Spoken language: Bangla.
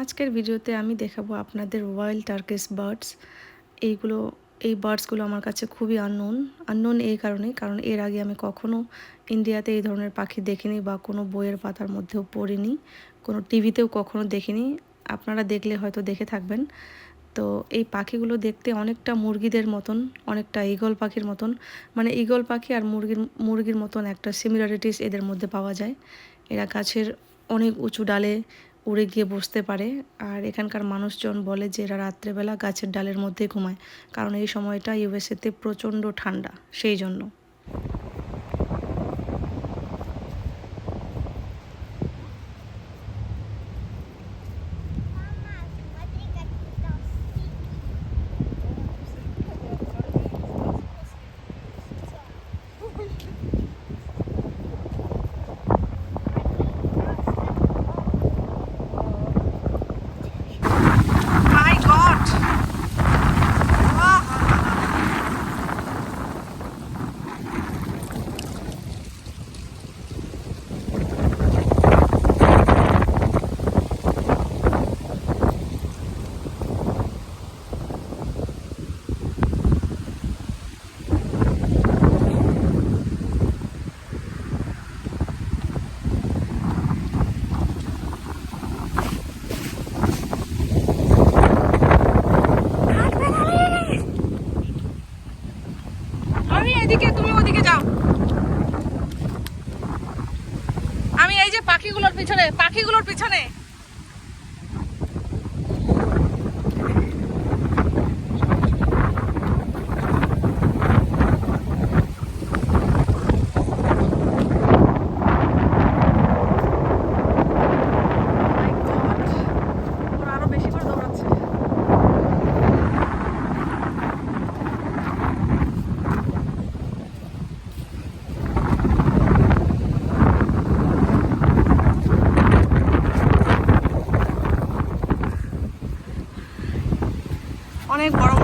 আজকের ভিডিওতে আমি দেখাবো আপনাদের ওয়াইল্ড টার্কিশ বার্ডস। এইগুলো এই বার্ডসগুলো আমার কাছে খুবই আননোন এই কারণে, কারণ এর আগে আমি কখনো ইন্ডিয়াতে এই ধরনের পাখি দেখিনি বা কোনো বইয়ের পাতার মধ্যেও পড়িনি, কোনো টিভিতেও কখনো দেখিনি। আপনারা দেখলে হয়তো দেখে থাকবেন। তো এই পাখিগুলো দেখতে অনেকটা মুরগিদের মতন, অনেকটা ঈগল পাখির মতন, মানে ঈগল পাখি আর মুরগির মতন একটা সিমিলারিটিস এদের মধ্যে পাওয়া যায়। এরা গাছের অনেক উঁচু ডালে উড়ে গিয়ে বসতে পারে। আর এখানকার মানুষজন বলে যে এরা রাত্রেবেলা গাছের ডালের মধ্যে ঘুমায়, কারণ এই সময়টা ইউএসএতে প্রচণ্ড ঠান্ডা, সেই জন্য। এদিকে, তুমি ওদিকে যাও, আমি এই যে পাখিগুলোর পিছনে। ওরা আরো বেশি করে দৌড়াচ্ছে। অনেক বড়